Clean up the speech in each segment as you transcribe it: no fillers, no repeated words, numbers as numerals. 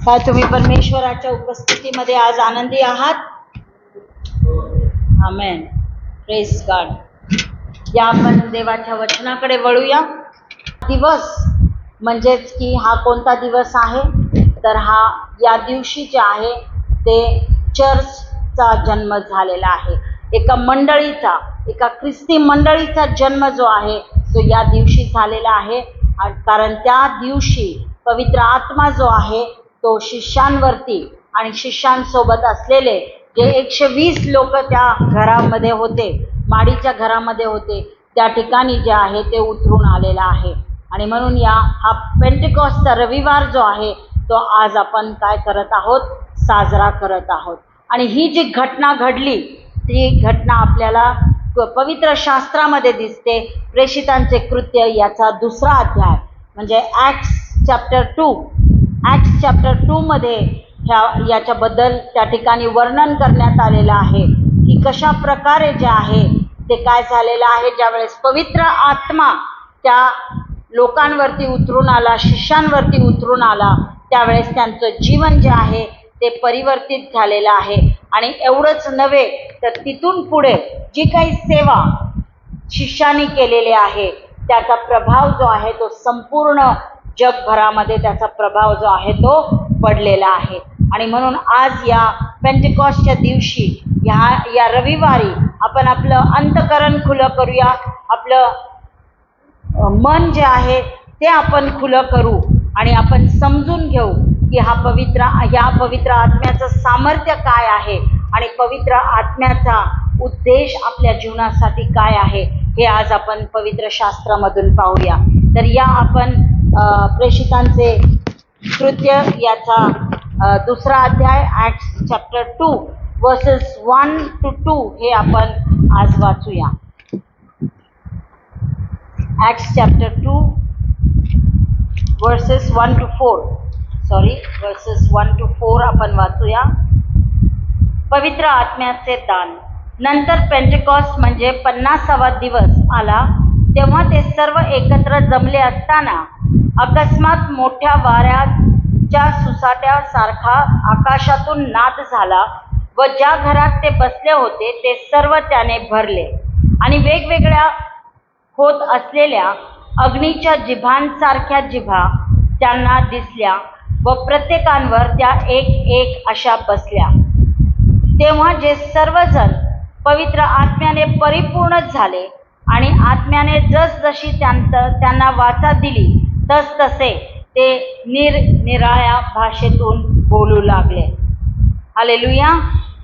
काय तुम्ही परमेश्वराच्या उपस्थितीमध्ये आज आनंदी आहात? आमेन. Praise God. या आपण देवाच्या वचनाकडे वळूया. दिवस म्हणजेच की हा कोणता दिवस आहे? तर हा या दिवशी जे आहे ते चर्चचा जन्म झालेला आहे. एका मंडळीचा, एका ख्रिस्ती मंडळीचा जन्म जो आहे तो या दिवशी झालेला आहे. कारण त्या दिवशी पवित्र आत्मा जो आहे तो शिष्यांवरती आणि शिष्यांसोबत असलेले जे 120 लोक त्या घरामध्ये होते, माडीच्या घरामध्ये होते, त्या ठिकाणी जे आहे ते उतरून आलेला आहे. आणि म्हणून हा पेंटेकॉस्टचा रविवार जो आहे तो आज आपण काय करत आहोत? साजरा करत आहोत. आणि ही जी घटना घडली ती घटना आपल्याला पवित्र शास्त्रामध्ये दिसते. प्रेषितांचे कृत्य याचा 2रा अध्याय म्हणजे ॲक्ट्स चॅप्टर 2 मध्ये याच्याबद्दल त्या ठिकाणी वर्णन करण्यात आलेलं आहे की कशा प्रकारे जे आहे ते काय झालेलं आहे. ज्यावेळेस पवित्र आत्मा त्या लोकांवरती उतरून आला, शिष्यांवरती उतरून आला, त्यावेळेस त्यांचं जीवन जे आहे ते परिवर्तित झालेलं आहे. आणि एवढंच नव्हे तर तिथून पुढे जी काही सेवा शिष्यांनी केलेली आहे त्याचा प्रभाव जो आहे तो संपूर्ण जगभरामध्ये त्याचा प्रभाव जो आहे तो पडलेला आहे. आणि म्हणून आज या पेंटेकॉस्टच्या दिवशी या रविवारी आपण आपलं अंतःकरण खुलं करूया, आपलं मन जे आहे ते आपण खुलं करू आणि आपण समजून घेऊ की ह्या पवित्र आत्म्याचं सामर्थ्य काय आहे आणि पवित्र आत्म्याचा उद्देश आपल्या जीवनासाठी काय आहे हे आज आपण पवित्र शास्त्रामधून पाहूया. तर या आपण प्रेषितांचे कृत्य याचा 2रा अध्याय ॲक्ट्स चॅप्टर 2 वर्सेस 1 to 2 हे आपण आज वाचूया. ॲक्ट्स चॅप्टर 2 वर्सेस 1 to 4 आपण वाचूया. पवित्र आत्म्याचे दान. नंतर पेंटेकॉस्ट म्हणजे 50वा दिवस आला तेव्हा ते सर्व एकत्र जमले असताना अकस्मात मोठ्या वाऱ्याच्या सुसाट्यासारखा आकाशातून नाद झाला व ज्या घरात ते बसले होते ते सर्व त्याने भरले. आणि वेगवेगळ्या होत असलेल्या अग्नीच्या जिभांसारख्या जिभा त्यांना दिसल्या व प्रत्येकांवर त्या एक अशा बसल्या. तेव्हा जे सर्वजण पवित्र आत्म्याने परिपूर्ण झाले आणि आत्म्याने जसजशी त्यांना वाचा दिली तसतसे ते निरनिराळ्या भाषेतून बोलू लागले. हालेलुया.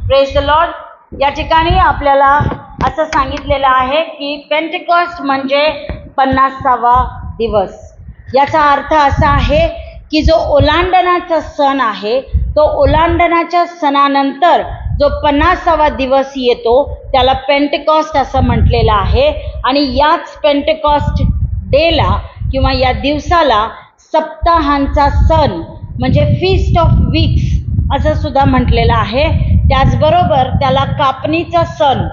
Praise the Lord. या ठिकाणी आपल्याला असं सांगितलेलं आहे की पेंटेकॉस्ट म्हणजे 50वा दिवस. याचा अर्थ असा आहे की जो ओलांडण्याचा सण आहे तो ओलांडण्याच्या सणानंतर जो 50वा दिवस येतो त्याला पेंटेकॉस्ट असं म्हटलेलं आहे. आणि याच पेंटेकॉस्ट डेला किंवा या दिवसाला सप्ताहांचा सण म्हणजे फीस्ट ऑफ वीक्स असं सुद्धा म्हटलेलं आहे. त्याचबरोबर त्याला कापणीचा सण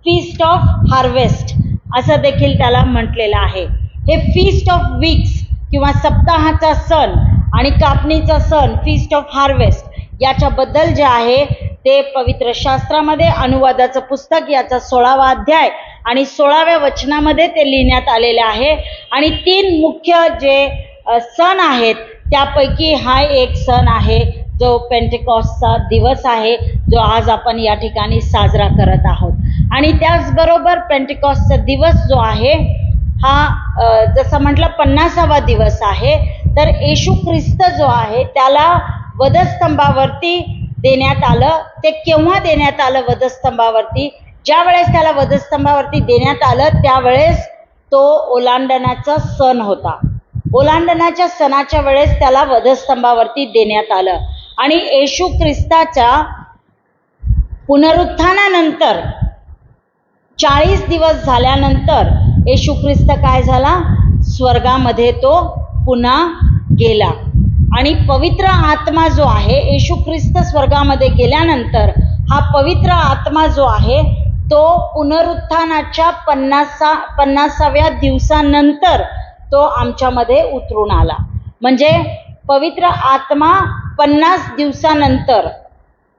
फीस्ट ऑफ हार्वेस्ट असं देखील त्याला म्हटलेलं आहे. हे फीस्ट ऑफ वीक्स किंवा सप्ताहाचा सण आणि कापणीचा सण फीस्ट ऑफ हार्वेस्ट याच्याबद्दल जे आहे ते पवित्र शास्त्रामध्ये अनुवादाचं पुस्तक याचा 16वा अध्याय आणि 16व्या वचनामध्ये ते लिहिण्यात आलेले आहे. आणि 3 मुख्य जे सण आहेत त्यापैकी हा एक सण आहे जो पेंटेकॉस्टचा दिवस आहे जो आज आपण या ठिकाणी साजरा करत आहोत. आणि त्याचबरोबर पेंटेकॉस्टचा दिवस जो आहे हा जसं म्हटलं 50वा दिवस आहे. तर येशू ख्रिस्त जो आहे त्याला वधस्तंभावरती देण्यात आलं. ते केव्हा देण्यात आलं वधस्तंभावरती? ज्या वेळेस त्याला वधस्तंभावरती देण्यात आलं त्यावेळेस तो ओलांडण्याचा सण होता. ओलांडण्याच्या सणाच्या वेळेस त्याला वधस्तंभावरती देण्यात आलं. आणि येशू ख्रिस्ताच्या पुनरुत्थानानंतर 40 दिवस झाल्यानंतर येशू ख्रिस्त काय झाला? स्वर्गामध्ये तो पुन्हा गेला. आणि पवित्र आत्मा जो आहे येशू ख्रिस्त स्वर्गामध्ये गेल्यानंतर हा पवित्र आत्मा जो आहे तो पुनरुत्थानाच्या 50व्या दिवसानंतर तो आमच्यामध्ये उतरून आला. म्हणजे पवित्र आत्मा 50 दिवसानंतर,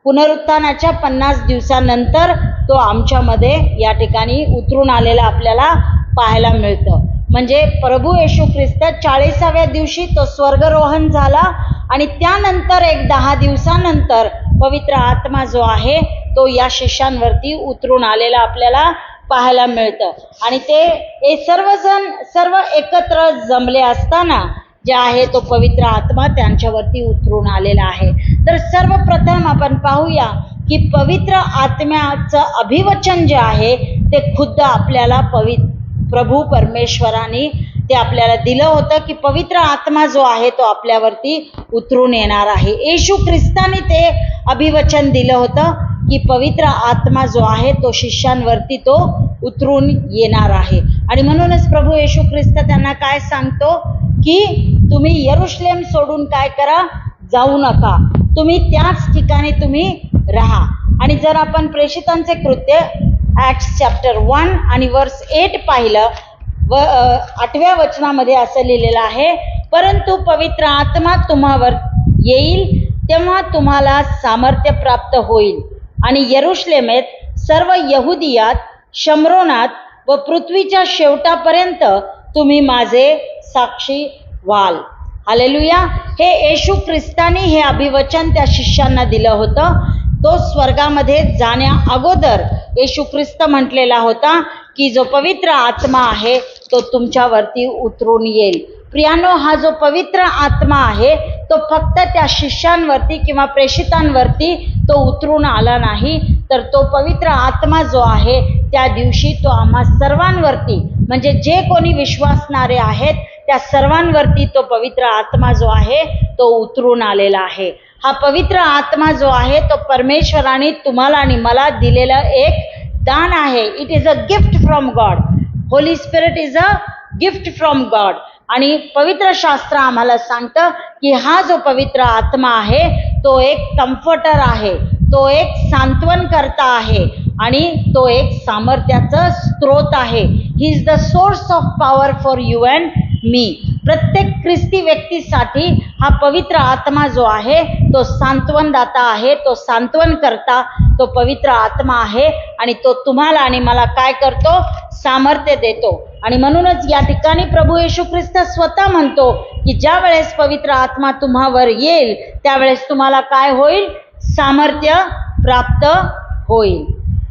पुनरुत्थानाच्या 50 दिवसानंतर तो आमच्यामध्ये या ठिकाणी उतरून आलेला आपल्याला पाहायला मिळतं. म्हणजे प्रभू येशू ख्रिस्त 40व्या दिवशी तो स्वर्गरोहण झाला आणि त्यानंतर एक 10 दिवसानंतर पवित्र आत्मा जो आहे तो या शिष्यांवरती उतरून आलेला आपल्याला पाहायला मिळतं. आणि ते सर्व एकत्र जमले असताना जे आहे तो पवित्र आत्मा त्यांच्यावरती उतरून आलेला आहे. तर सर्वप्रथम आपण पाहूया की पवित्र आत्म्याचं अभिवचन जे आहे ते खुद्द आपल्याला प्रभू परमेश्वराने ते आपल्याला दिलं होतं की पवित्र आत्मा जो आहे तो आपल्यावरती उतरून येणार आहे. येशू ख्रिस्ताने ते अभिवचन दिलं होतं की पवित्र आत्मा जो आहे तो शिष्यांवरती तो उतरून येणार आहे. आणि म्हणूनच प्रभू येशू ख्रिस्त त्यांना काय सांगतो की तुम्ही यरुशलेम सोडून काय करा, जाऊ नका, तुम्ही त्याच ठिकाणी तुम्ही राहा. आणि जर आपण प्रेषितांचे कृत्य ॲक्ट्स चॅप्टर 1 आणि वर्स 8 पाहिलं व 8व्या वचनामध्ये असं लिहिलेलं आहे, परंतु पवित्र आत्मा तुम्हावर येईल तेव्हा तुम्हाला सामर्थ्य प्राप्त होईल आणि यरुशलेमेत, सर्व यहुदियात, शमरोनात व पृथ्वीच्या शेवटापर्यंत तुम्ही माझे साक्षी व्हाल. हालेलुया. हे येशू ख्रिस्ताने हे अभिवचन त्या शिष्यांना दिलं होतं. तो स्वर्गामध्ये जाण्या अगोदर येशू ख्रिस्त म्हटलेला होता की जो पवित्र आत्मा आहे तो तुमच्यावरती उतरून येईल. प्रियानो, हा जो पवित्र आत्मा आहे तो फक्त त्या शिष्यांवरती किंवा प्रेषितांवरती तो उतरून आला नाही, तर तो पवित्र आत्मा जो आहे त्या दिवशी तो आम्हा सर्वांवरती, म्हणजे जे कोणी विश्वासणारे आहेत त्या सर्वांवरती तो पवित्र आत्मा जो आहे तो उतरून आलेला आहे. हा पवित्र आत्मा जो आहे तो परमेश्वराने तुम्हाला आणि मला दिलेलं एक दान आहे. It is a gift from God. Holy spirit is a gift from God. आणि पवित्र शास्त्र आम्हाला सांगतं की हा जो पवित्र आत्मा आहे तो एक कम्फर्टर आहे, तो एक सांत्वनकर्ता आहे आणि तो एक सामर्थ्याचा स्रोत आहे. He is the source of power for you and me. प्रत्येक ख्रिस्ती व्यक्तीसाठी हा पवित्र आत्मा जो आहे तो सांत्वनदाता आहे, तो सांत्वनकर्ता, तो पवित्र आत्मा आहे आणि तो तुम्हाला आणि मला काय करतो, सामर्थ्य देतो. आणि म्हणूनच या ठिकाणी प्रभू येशू ख्रिस्त स्वतः म्हणतो की ज्या वेळेस पवित्र आत्मा तुम्हावर येईल त्यावेळेस तुम्हाला काय होईल, सामर्थ्य प्राप्त होईल.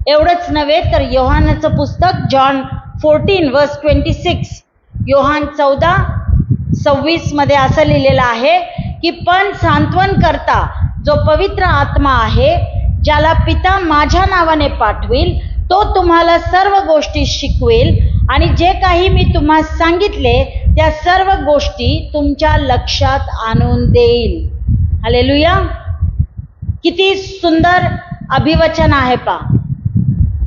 एवढंच नव्हे तर योहानाचं पुस्तक जॉन 14 वर्स 26, योहान 14:26 मध्ये असं लिहिलेलं आहे की पण सांत्वन करता जो पवित्र आत्मा आहे, ज्याला पिता माझ्या नावाने पाठवील, तो तुम्हाला सर्व गोष्टी शिकवेल आणि जे काही मी तुम्हाला सांगितले त्या सर्व गोष्टी तुमच्या लक्षात आणून देईल. हालेलुया. किती सुंदर अभिवचन आहे पा.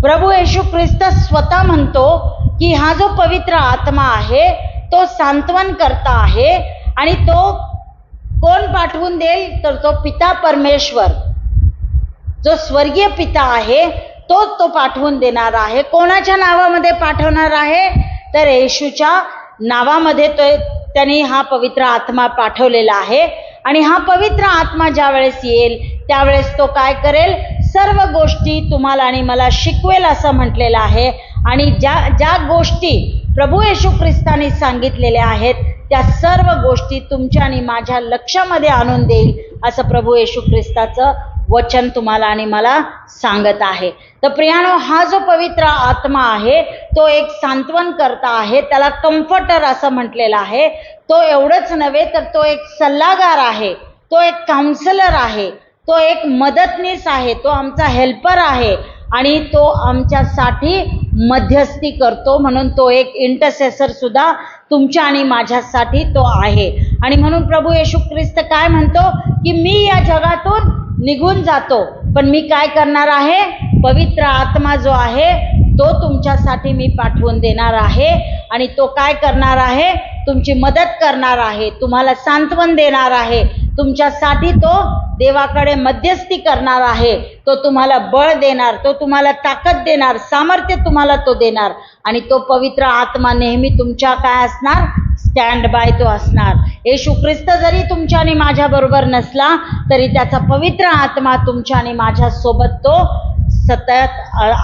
प्रभू येशू ख्रिस्त स्वतः म्हणतो की हा जो पवित्र आत्मा आहे तो सांत्वन करता आहे आणि तो कोण पाठवून देईल, तर तो पिता परमेश्वर, जो स्वर्गीय पिता आहे तो पाठवून देणार आहे. कोणाच्या नावामध्ये पाठवणार आहे, तर येशूच्या नावामध्ये त्यांनी हा पवित्र आत्मा पाठवलेला आहे. आणि हा पवित्र आत्मा ज्या वेळेस येईल त्यावेळेस तो काय करेल, सर्व गोष्टी तुम्हाला आणि मला शिकवेल असं म्हटलेलं आहे. आणि ज्या गोष्टी प्रभू येशू ख्रिस्ताने सांगितलेल्या आहेत त्या सर्व गोष्टी तुमच्या आणि माझ्या लक्षामध्ये आणून देईल असं प्रभू येशू ख्रिस्ताचं वचन तुम्हाला आणि मला सांगत आहे. तर प्रियानो, हा जो पवित्र आत्मा आहे तो एक सांत्वन करता आहे, त्याला कम्फर्टर असं म्हटलेलं आहे. तो एवढंच नव्हे तर तो एक सल्लागार आहे, तो एक काउन्सिलर आहे, तो एक मदतनीस आहे, तो आमचा हेल्पर आहे आणि तो आमच्यासाठी मध्यस्थी करतो. म्हणून तो एक इंटरसेसर सुद्धा तुमच्या आणि माझ्यासाठी तो आहे. आणि म्हणून प्रभू येशू ख्रिस्त काय म्हणतो की मी या जगातून निघून जातो, पण मी काय करणार आहे, पवित्र आत्मा जो आहे तो तुमच्यासाठी मी पाठवून देणार आहे. आणि तो काय करणार आहे, तुमची मदत करणार आहे, तुम्हाला सांत्वन देणार आहे, तुमच्यासाठी तो देवाकडे मध्यस्थी करणार आहे, तो तुम्हाला बळ देणार, तो तुम्हाला ताकद देणार, सामर्थ्य तुम्हाला तो देणार. आणि तो पवित्र आत्मा नेहमी तुमच्या काय असणार, स्टँड बाय तो असणार. येशू ख्रिस्त जरी तुमच्या आणि माझ्या बरोबर नसला तरी त्याचा पवित्र आत्मा तुमच्या आणि माझ्या सोबत तो सतत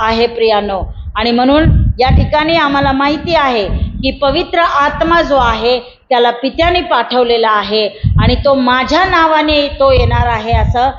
आहे प्रियानो. आणि म्हणून या ठिकाणी आम्हाला माहिती आहे की पवित्र आत्मा जो आहे त्याला पित्याने पाठवलेला आहे आणि तो माझ्या नावाने तो येणार आहे असं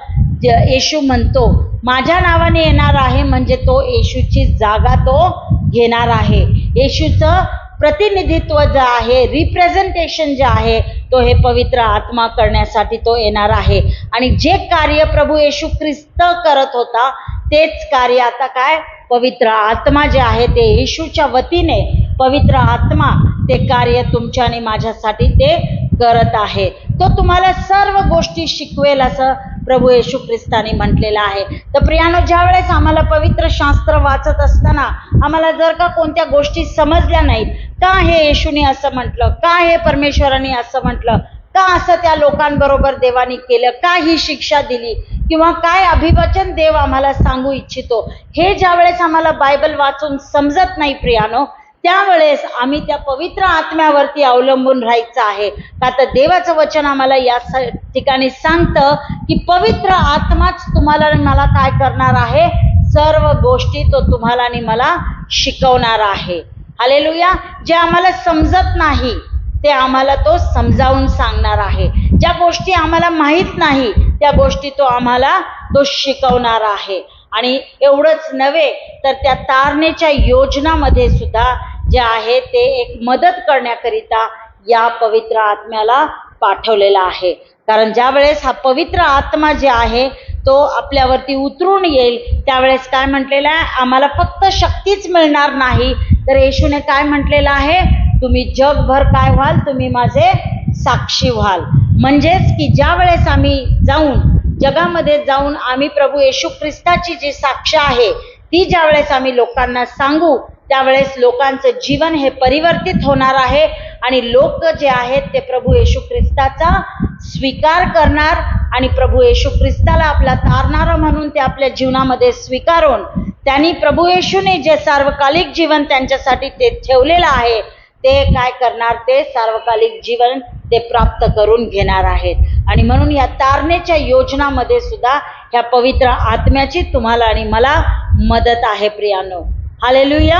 येशू म्हणतो. माझ्या नावाने येणार आहे म्हणजे तो येशूची जागा तो घेणार आहे. येशूचं प्रतिनिधित्व जे आहे, रिप्रेझेंटेशन जे आहे, तो हे पवित्र आत्मा करण्यासाठी तो येणार आहे. आणि जे कार्य प्रभू येशू ख्रिस्त करत होता तेच कार्य आता काय पवित्र आत्मा जे आहे ते येशूच्या वतीने पवित्र आत्मा ते कार्य तुमच्या आणि माझ्यासाठी ते करत आहे. तो तुम्हाला सर्व गोष्टी शिकवेल असं प्रभू येशू ख्रिस्ताने म्हटलेलं आहे. तर प्रियानो, ज्या वेळेस आम्हाला पवित्र शास्त्र वाचत असताना आम्हाला जर का कोणत्या गोष्टी समजल्या नाहीत, का हे येशूने असं म्हटलं, का हे परमेश्वराने असं म्हटलं, का असं त्या लोकांबरोबर देवानी केलं, का ही शिक्षा दिली, किंवा काय अभिवचन देव आम्हाला सांगू इच्छितो, हे ज्या वेळेस आम्हाला बायबल वाचून समजत नाही प्रियानो, त्यावेळेस आम्ही त्या पवित्र आत्म्यावरती अवलंबून राहायचं आहे. का तर देवाचं वचन आम्हाला या ठिकाणी सांगतं की पवित्र आत्माच तुम्हाला आणि मला काय करणार आहे, सर्व गोष्टी तो तुम्हाला आणि मला शिकवणार आहे. हालेलुया. जे आम्हाला समजत नाही ते आम्हाला तो समजावून सांगणार आहे. ज्या गोष्टी आम्हाला माहीत नाही त्या गोष्टी तो आम्हाला तो शिकवणार आहे. आणि एवढंच नव्हे तर त्या तारणेच्या योजनामध्ये सुद्धा जे आहे ते एक मदत करण्याकरिता या पवित्र आत्म्याला पाठवलेला आहे. कारण ज्या वेळेस हा पवित्र आत्मा जे आहे तो आपल्यावरती उतरून येईल त्यावेळेस काय म्हटलेलं आहे, आम्हाला फक्त शक्तीच मिळणार नाही तर येशूने काय म्हटलेलं आहे, तुम्ही जगभर काय व्हाल, तुम्ही माझे साक्षी व्हाल. म्हणजेच की ज्या वेळेस आम्ही जगामध्ये जाऊन आम्ही प्रभू येशू ख्रिस्ताची जी साक्ष आहे ती ज्या वेळेस आम्ही लोकांना सांगू त्यावेळेस लोकांचं जीवन हे परिवर्तित होणार आहे आणि लोक जे आहेत ते प्रभू येशू ख्रिस्ताचा स्वीकार करणार आणि प्रभू येशू ख्रिस्ताला आपला तारणारा म्हणून ते आपल्या जीवनामध्ये स्वीकारून त्यांनी प्रभू येशूने जे सार्वकालिक जीवन त्यांच्यासाठी ते ठेवलेलं आहे ते काय करणार, ते सार्वकालिक जीवन ते प्राप्त करून घेणार आहेत. आणि म्हणून या तारणेच्या योजनामध्ये सुद्धा ह्या पवित्र आत्म्याची तुम्हाला आणि मला मदत आहे प्रियानो. हालेलुया.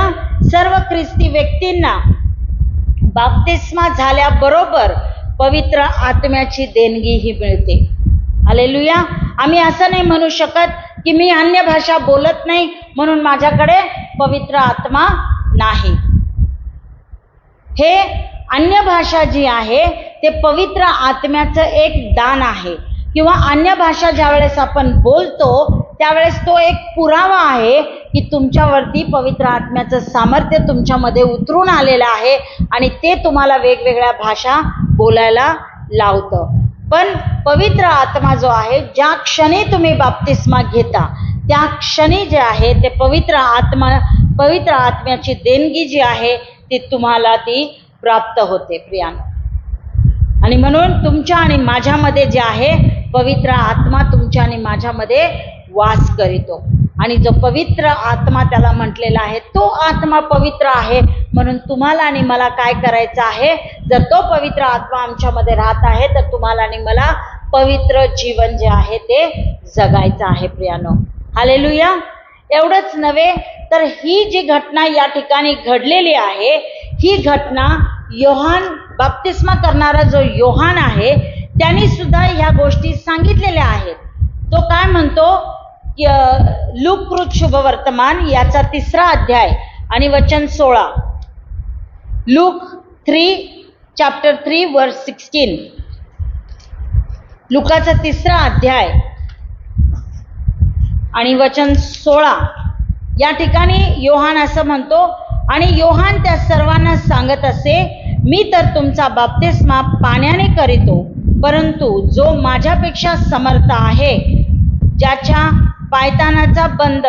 सर्व ख्रिस्ती व्यक्तींना बाप्तिस्मा झाल्याबरोबर पवित्र आत्म्याची देणगी ही मिळते. हालेलुया. आम्ही असं नाही म्हणू शकत की मी अन्य भाषा बोलत नाही म्हणून माझ्याकडे पवित्र आत्मा नाही. हे अन्य भाषा जी आहे ते पवित्र आत्म्याचं एक दान आहे. किंवा अन्य भाषा ज्या वेळेस आपण बोलतो त्यावेळेस तो एक पुरावा आहे की तुमच्यावरती पवित्र आत्म्याचं सामर्थ्य तुमच्यामध्ये उतरून आलेलं आहे आणि ते तुम्हाला वेगवेगळ्या भाषा बोलायला लावतं. पण पवित्र आत्मा जो आहे, ज्या क्षणी तुम्ही बाप्तिस्मा घेता त्या क्षणी जे आहे ते पवित्र आत्म्याची देणगी जी आहे ती तुम्हाला ती प्राप्त होते प्रियानो. आणि म्हणून तुमच्या आणि माझ्यामध्ये जे आहे पवित्र आत्मा तुमच्या आणि माझ्यामध्ये वास करीतो. आणि जो पवित्र आत्मा त्याला म्हटलेला आहे तो आत्मा पवित्र आहे. म्हणून तुम्हाला आणि मला काय करायचं आहे, जर तो पवित्र आत्मा आमच्यामध्ये राहत आहे तर तुम्हाला आणि मला पवित्र जीवन जे आहे ते जगायचं आहे प्रियानो. हालेलुया. एवढंच नव्हे तर ही जी घटना या ठिकाणी घडलेली आहे ही घटना योहान बाप्तिस्मा करणारा जो योहान आहे त्यांनी सुद्धा ह्या गोष्टी सांगितलेल्या आहेत. तो काय म्हणतो, लूक शुभवर्तमान याचा 3रा अध्याय आणि वचन 16. लूक 3 वर्स 16. लुकाचा 3रा अध्याय आणि वचन 16 या ठिकाणी योहान असं म्हणतो, आणि योहान त्या सर्वांना सांगत असे, मी तर तुमचा बाप्तिस्मा पाण्याने करीतो, परंतु जो माझ्यापेक्षा समर्थ आहे, ज्याच्या पायतानाचा बंद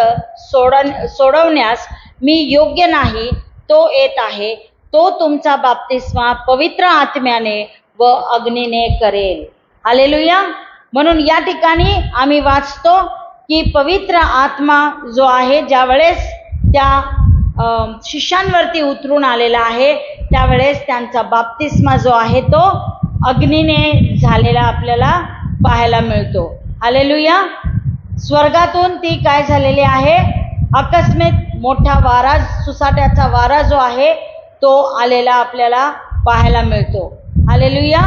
सोडवण्यास मी योग्य नाही, तो येत आहे, तो तुमचा बाप्तिस्मा पवित्र आत्म्याने व अग्नीने करेल. हालेलुया. म्हणून या ठिकाणी आम्ही वाचतो की पवित्र आत्मा जो आहे ज्या वेळेस त्या शिष्यांवरती उतरून आलेला आहे त्यावेळेस त्यांचा बाप्तिस्मा जो आहे तो अग्नीने झालेला आपल्याला पाहायला मिळतो. हालेलुया. स्वर्गातून ती काय झालेली आहे, अकस्मात मोठा वारा, सुसाट्याचा वारा जो आहे तो आलेला आपल्याला पाहायला मिळतो. हालेलुया.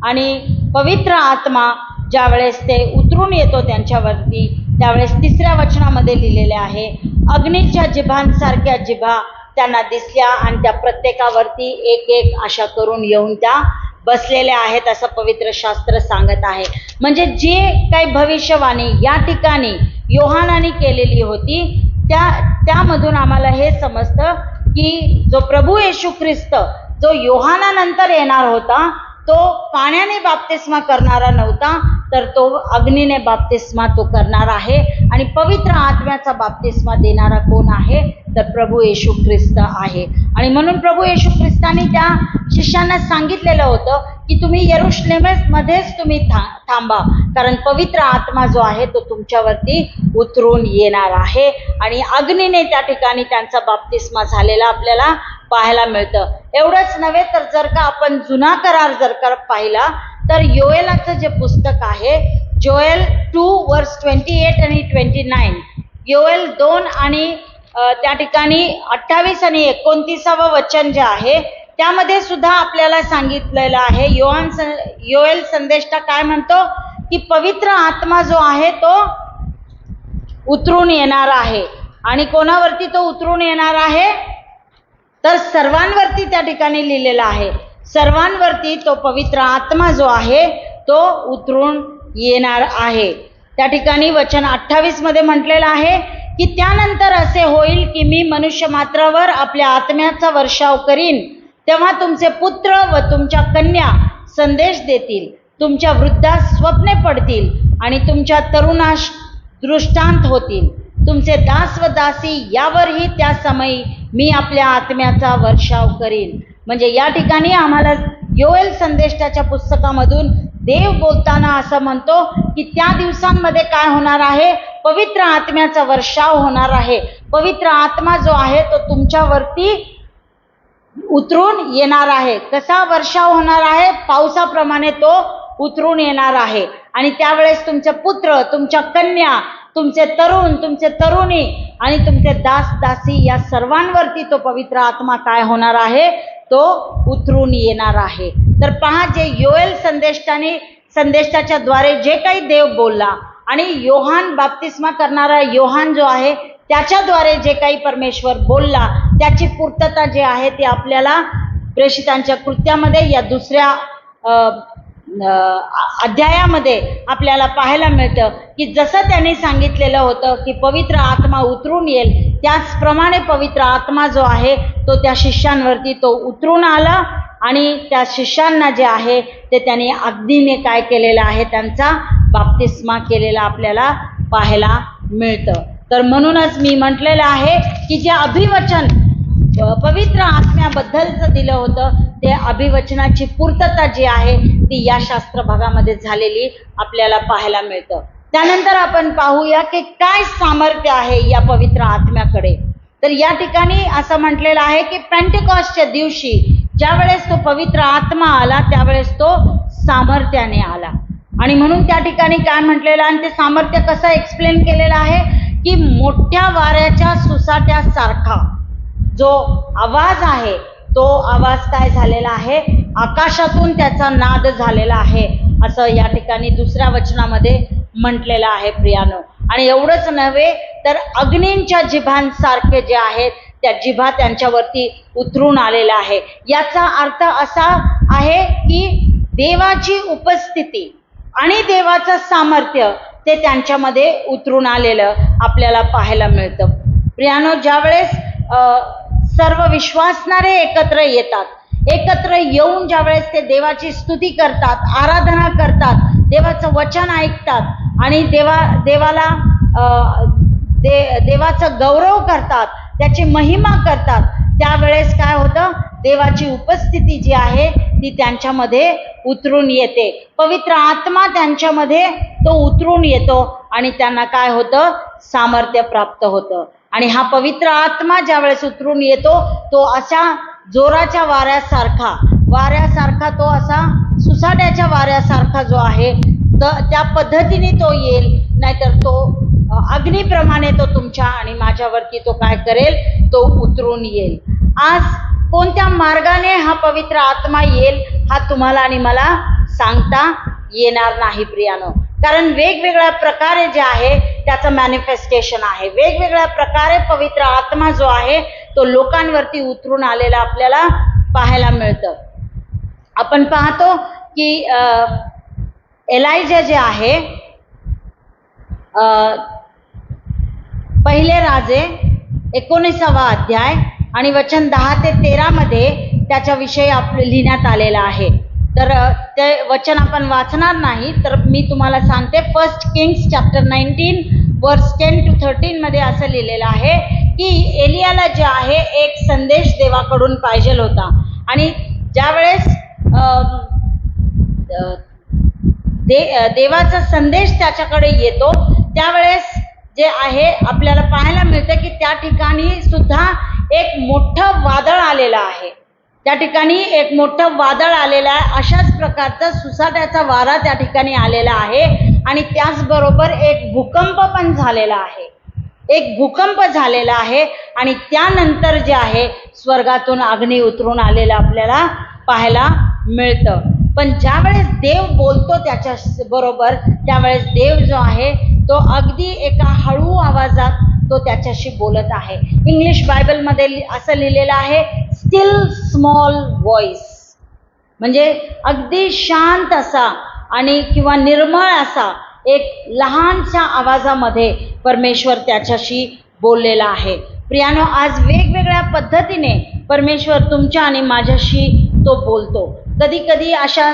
आणि पवित्र आत्मा ज्या वेळेस ते उतरून येतो त्यांच्यावरती, त्यावेळेस 3ऱ्या वचनामध्ये लिहिलेले आहे, अग्नीच्या जिभांसारख्या जिभा त्यांना दिसल्या आणि त्या प्रत्येकावरती एक एक अशा करून येऊन त्या बसलेल्या आहेत असं पवित्र शास्त्र सांगत आहे. म्हणजे जे काही भविष्यवाणी या ठिकाणी योहानाने केलेली होती त्यामधून आम्हाला हे समजतं की जो प्रभू येशू ख्रिस्त जो योहानानंतर येणार होता तो पाण्याने बाप्तिस्मा करणारा नव्हता, तर तो अग्नीने बाप्तिस्मा तो करणार आहे. आणि पवित्र आत्म्याचा बाप्तिस्मा देणारा कोण आहे, तर प्रभू येशू ख्रिस्त आहे. आणि म्हणून प्रभू येशू ख्रिस्ताने त्या शिष्यांना सांगितलेलं होतं की तुम्ही यरूशलेममध्येच तुम्ही थांबा, कारण पवित्र आत्मा जो आहे तो तुमच्यावरती उतरून येणार आहे. आणि अग्नीने त्या ठिकाणी त्यांचा बाप्तिस्मा झालेला आपल्याला पाहायला मिळतं. एवढंच नव्हे तर जर का आपण जुना करार जर का पाहिला तर योएलाचं जे पुस्तक आहे, जोएल 2:28 आणि 29, योएल 2 आणि त्या ठिकाणी 28 आणि 29 वचन जे आहे त्यामध्ये सुद्धा आपल्याला सांगितलेलं आहे. योएल संदेष्टा काय म्हणतो की पवित्र आत्मा जो आहे तो उतरून येणार आहे. आणि कोणावरती तो उतरून येणार आहे, तर सर्वांवरती त्या ठिकाणी लिहिलेला आहे. सर्वांवरती तो पवित्र आत्मा जो आहे तो उतरून येणार आहे. त्या ठिकाणी वचन 28 मध्ये म्हटलेलं आहे की त्यानंतर असे होईल की मी मनुष्य मात्रावर आपल्या आत्म्याचा वर्षाव करीन, तेव्हा तुमचे पुत्र व तुमच्या कन्या संदेश देतील, तुमच्या वृद्धास स्वप्ने पडतील आणि तुमच्या तरुणास दृष्टांत होतील, तुमचे दास व दासी यावरही त्या समयी मी आपल्या आत्म्याचा वर्षाव करीन. म्हणजे या ठिकाणी आम्हाला योएल संदेष्टाच्या पुस्तकामधून देव बोलताना असं म्हणतो की त्या दिवसांमध्ये काय होणार आहे, पवित्र आत्म्याचा वर्षाव होणार आहे. पवित्र आत्मा जो आहे तो तुमच्यावरती उतरून येणार आहे. कसा वर्षाव होणार आहे, पावसाप्रमाणे तो उतरून येणार आहे. आणि त्यावेळेस तुमचे पुत्र, तुमच्या कन्या, तुमचे तरुण, तुमचे तरुणी आणि तुमचे दास दासी या सर्वांवरती तो पवित्र आत्मा काय होणार आहे, तो उतरून येणार आहे. तर पहा, जे योएल संदेष्टाच्या द्वारे जे काही देव बोलला आणि योहान बाप्तिस्मा करणारा योहान जो आहे त्याच्याद्वारे जे काही परमेश्वर बोलला त्याची पूर्तता जे आहे ती आपल्याला प्रेषितांच्या कृत्यामध्ये या 2ऱ्या अध्यायामध्ये आपल्याला पाहायला मिळतं की जसं त्यांनी सांगितलेलं होतं की पवित्र आत्मा उतरून येईल, त्याचप्रमाणे पवित्र आत्मा जो आहे तो त्या शिष्यांवरती तो उतरून आला. आणि त्या शिष्यांना जे आहे ते त्यांनी अग्नीने काय केलेलं आहे, त्यांचा बाप्तिस्मा केलेला आपल्याला पाहायला मिळतं. तर म्हणूनच मी म्हटलेलं आहे की जे अभिवचन पवित्र आत्म्याबद्दलचं दिलं होतं ते अभिवचनाची पूर्तता जी आहे ती या शास्त्र भागामध्ये झालेली आपल्याला पाहायला मिळतं. त्यानंतर आपण पाहूया की काय सामर्थ्य आहे या पवित्र आत्म्याकडे. तर या ठिकाणी असं म्हटलेलं आहे की पेंटेकॉस्टच्या दिवशी ज्या वेळेस तो पवित्र आत्मा आला त्यावेळेस तो सामर्थ्याने आला. आणि म्हणून त्या ठिकाणी काय म्हटलेलं आणि ते सामर्थ्य कसं एक्सप्लेन केलेलं आहे की मोठ्या वाऱ्याच्या सुसाट्यासारखा जो आवाज आहे तो आवाज काय झालेला आहे, आकाशातून त्याचा नाद झालेला आहे असं या ठिकाणी 2ऱ्या वचनामध्ये म्हटलेलं आहे प्रियानो. आणि एवढंच नव्हे तर अग्नींच्या जिभांसारखे जे आहेत त्या जिभा त्यांच्यावरती उतरून आलेला आहे. याचा अर्थ असा आहे की देवाची उपस्थिती आणि देवाचं सामर्थ्य ते त्यांच्यामध्ये उतरून आलेलं आपल्याला पाहायला मिळतं. प्रियानो, ज्यावेळेस सर्व विश्वासणारे एकत्र येतात, एकत्र येऊन ज्यावेळेस ते देवाची स्तुती करतात, आराधना करतात, देवाचं वचन ऐकतात आणि देवाचं गौरव करतात, त्याची महिमा करतात, त्यावेळेस काय होतं, देवाची उपस्थिती जी आहे ती त्यांच्यामध्ये उतरून येते. पवित्र आत्मा त्यांच्यामध्ये तो उतरून येतो आणि त्यांना काय होतं, सामर्थ्य प्राप्त होतं. आणि हा पवित्र आत्मा ज्यावेळेस उतरून येतो तो अशा जोराच्या वाऱ्यासारखा तो असा सुसाट्याच्या वाऱ्यासारखा जो आहे त्या पद्धतीने तो येईल, नाहीतर तो अग्नीप्रमाणे तो तुमच्या आणि माझ्यावरती तो काय करेल, तो उतरून येईल. आज कोणत्या मार्गाने हा पवित्र आत्मा येईल हा तुम्हाला आणि मला सांगता येणार नाही प्रियानो, कारण वेगवेगळ्या प्रकारे जे आहे त्याचं मॅनिफेस्टेशन आहे. वेगवेगळ्या प्रकारे पवित्र आत्मा जो आहे तो लोकांवरती उतरून आलेला आपल्याला पाहायला मिळतं. आपण पाहतो की एलायजा जे आहे, पहिले राजे 19वा अध्याय आणि वचन 10 ते 13 मध्ये त्याच्याविषयी लिहिण्यात आलेलं आहे. तर ते वचन आपण वाचणार नाही, तर मी तुम्हाला सांगते. 1 किंग्स चॅप्टर 19 वर्स 10 to 13 मध्ये असं लिहिलेलं आहे की एलियाला जे आहे एक संदेश देवाकडून पाहिजे होता, आणि ज्यावेळेस देवाचा संदेश त्याच्याकडे येतो त्यावेळेस जे आहे आपल्याला पाहायला मिळतं की त्या ठिकाणी सुद्धा एक मोठं वादळ आलेलं आहे. त्या ठिकाणी एक मोठं वादळ आलेलं आहे. अशाच प्रकारचा सुसाट्याचा वारा त्या ठिकाणी आलेला आहे, आणि त्याचबरोबर एक भूकंप पण झालेला आहे. एक भूकंप झालेला आहे, आणि त्यानंतर जे आहे स्वर्गातून अग्नी उतरून आलेला आपल्याला पाहायला मिळतं. पण ज्यावेळेस देव बोलतो त्याच्या बरोबर, त्यावेळेस देव जो आहे तो अगदी एका हळू आवाजात तो त्याच्याशी बोलत आहे. इंग्लिश बायबलमध्ये असं लिहिलेलं आहे, स्टिल स्मॉल व्हॉइस, म्हणजे अगदी शांत असा आणि किंवा निर्मळ असा एक लहानशा आवाजामध्ये परमेश्वर त्याच्याशी बोललेला आहे. प्रियानो, आज वेगवेगळ्या पद्धतीने परमेश्वर तुमच्या आणि माझ्याशी तो बोलतो. कधी कधी अशा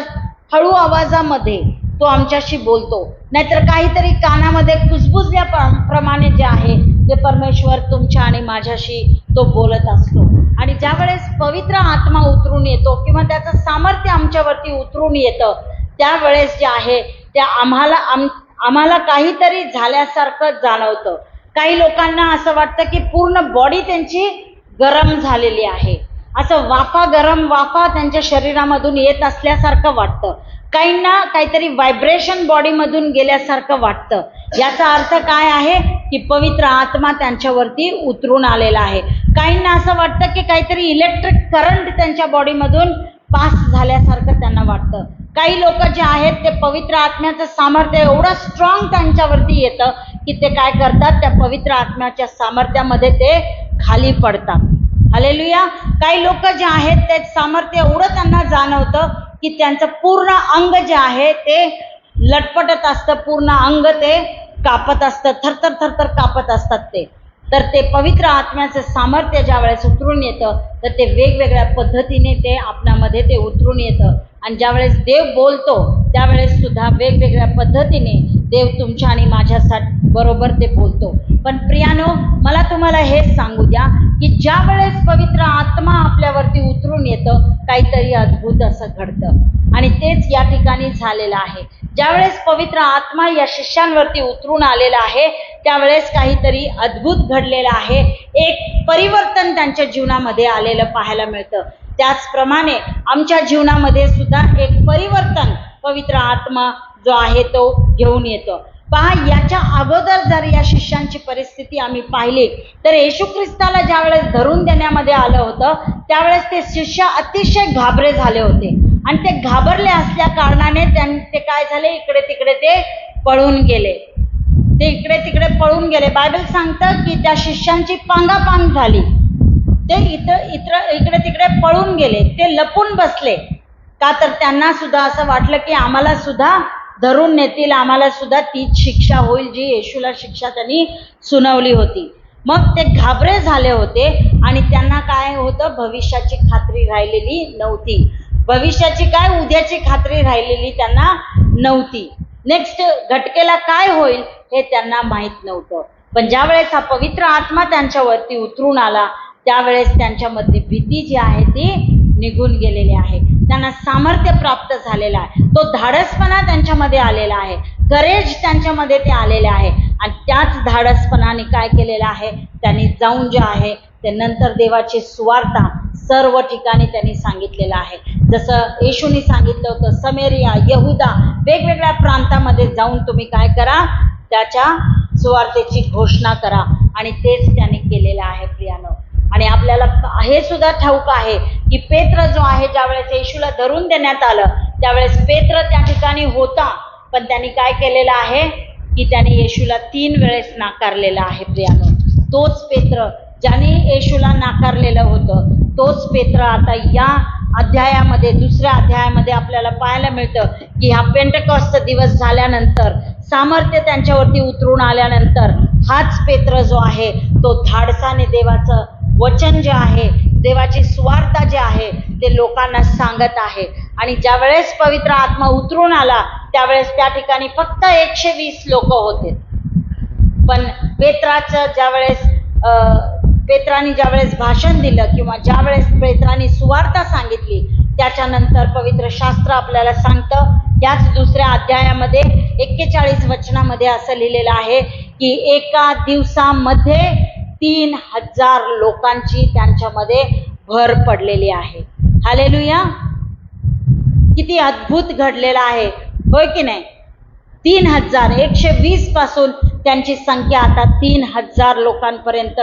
हळू आवाजामध्ये तो आमच्याशी बोलतो, नाहीतर काहीतरी कानामध्ये कुजबुजल्याप्रमाणे जे आहे ते परमेश्वर तुमच्या आणि माझ्याशी तो बोलत असतो. आणि ज्यावेळेस पवित्र आत्मा उतरून येतो किंवा त्याचं सामर्थ्य आमच्यावरती उतरून येतं, त्यावेळेस जे आहे त्या आम्हाला काहीतरी झाल्यासारखं जाणवतं. काही लोकांना असं वाटतं की पूर्ण बॉडी त्यांची गरम झालेली आहे, असं गरम वाफा त्यांच्या शरीरामधून येत असल्यासारखं वाटतं. काहींना काहीतरी व्हायब्रेशन बॉडीमधून गेल्यासारखं वाटतं. याचा अर्थ काय आहे की पवित्र आत्मा त्यांच्यावरती उतरून आलेला आहे. काहींना असं वाटतं की काहीतरी इलेक्ट्रिक करंट त्यांच्या बॉडीमधून पास झाल्यासारखं त्यांना वाटतं. काही लोक जे आहेत ते पवित्र आत्म्याचं सामर्थ्य एवढं स्ट्रॉंग त्यांच्यावरती येतं की ते काय करतात, त्या पवित्र आत्म्याच्या सामर्थ्यामध्ये ते खाली पडतात. हालेलुया. काही लोक जे आहेत ते सामर्थ्य एवढं त्यांना जाणवतं की त्यांचं पूर्ण अंग जे आहे ते लटपटत असतं, पूर्ण अंग ते कापत असतं, थरथर थरथर कापत असतात ते. तर ते पवित्र आत्म्याचं सामर्थ्य ज्या वेळेस उतरून येतं तर ते वेगवेगळ्या पद्धतीने ते आपल्यामध्ये ते उतरून येतं. आणि ज्यावेळेस देव बोलतो त्यावेळेस सुद्धा वेगवेगळ्या पद्धतीने देव तुमच्या आणि माझ्यासाठी बरोबर ते बोलतो. पण प्रियानो, मला तुम्हाला हेच सांगू द्या की ज्या वेळेस पवित्र आत्मा आपल्यावरती उतरून येतं काहीतरी अद्भुत असं घडतं. आणि तेच या ठिकाणी झालेलं आहे. ज्यावेळेस पवित्र आत्मा या शिष्यांवरती उतरून आलेला आहे त्यावेळेस काहीतरी अद्भुत घडलेलं आहे. एक परिवर्तन त्यांच्या जीवनामध्ये आलेलं पाहायला मिळतं. त्याचप्रमाणे आमच्या जीवनामध्ये सुद्धा एक परिवर्तन पवित्र आत्मा जो आहे तो घेऊन येतो. पहा, याच्या अगोदर जर या शिष्यांची परिस्थिती आम्ही पाहिली तर येशू ख्रिस्ताला ज्यावेळेस धरून देण्यामध्ये आलं होतं त्यावेळेस ते शिष्य अतिशय घाबरे झाले होते. आणि ते घाबरले असल्या कारणाने ते काय झाले, इकडे तिकडे ते पळून गेले. ते इकडे तिकडे पळून गेले. बायबल सांगतं की त्या शिष्यांची पांगापांग झाली. ते इकडे तिकडे पळून गेले, ते लपून बसले. का तर त्यांना सुद्धा असं वाटलं की आम्हाला सुद्धा धरून नेतील, आम्हाला सुद्धा तीच शिक्षा होईल जी येशूला शिक्षा त्यांनी सुनावली होती. मग ते घाबरे झाले होते आणि त्यांना काय होतं, भविष्याची खात्री राहिलेली नव्हती. भविष्याची काय, उद्याची खात्री राहिलेली त्यांना नव्हती. नेक्स्ट घटकेला काय होईल हे त्यांना माहीत नव्हतं. पण ज्यावेळेस हा पवित्र आत्मा त्यांच्यावरती उतरून आला त्यावेळेस त्यांच्यामधली भीती जी आहे ती निघून गेलेली आहे. त्यांना सामर्थ्य प्राप्त झालेलं आहे. तो धाडसपणा त्यांच्यामध्ये आलेला आहे. करेज त्यांच्यामध्ये ते आलेले आहे. आणि त्याच धाडसपणाने काय केलेलं आहे, त्यांनी जाऊन जे आहे ते नंतर देवाची सुवार्ता सर्व ठिकाणी त्यांनी सांगितलेलं आहे. जसं येशूनी सांगितलं होतं, समेरिया, यहुदा, वेगवेगळ्या प्रांतामध्ये जाऊन तुम्ही काय करा, त्याच्या सुवार्तेची घोषणा करा. आणि तेच त्यांनी केलेलं आहे प्रियानो. आणि आपल्याला हे सुद्धा ठाऊक आहे की पेत्र जो आहे, ज्यावेळेस येशूला धरून देण्यात आलं त्यावेळेस पेत्र त्या ठिकाणी होता, पण त्यांनी काय केलेलं आहे की त्याने येशूला 3 वेळेस नाकारलेला आहे प्रियानो. तोच पेत्र ज्याने येशूला नाकारलेलं होतं, तोच पेत्र आता या अध्यायामध्ये, दुसऱ्या अध्यायामध्ये आपल्याला पाहायला मिळतं की हा पेंटेकॉस्टचा दिवस झाल्यानंतर, सामर्थ्य त्यांच्यावरती उतरून आल्यानंतर हाच पेत्र जो आहे तो धाडसाने देवाचं वचन जे आहे, देवाची सुवार्ता जे आहे ते लोकांना सांगत आहे. आणि ज्यावेळेस पवित्र आत्मा उतरून आला त्यावेळेस त्या ठिकाणी फक्त 120 लोक होते. पण पेत्रानी ज्यावेळेस भाषण दिलं किंवा ज्यावेळेस पेत्रानी सुवार्ता सांगितली, त्याच्यानंतर पवित्र शास्त्र आपल्याला सांगतं, याच दुसऱ्या अध्यायामध्ये 41 वचनामध्ये असं लिहिलेलं आहे की एका दिवसामध्ये 3000 लोकांची त्यांच्यामध्ये भर पडलेली आहे. हालेलुया. किती अद्भुत घडलेलं आहे, होय की नाही? 3000, 120 पासून त्यांची संख्या आता 3000 लोकांपर्यंत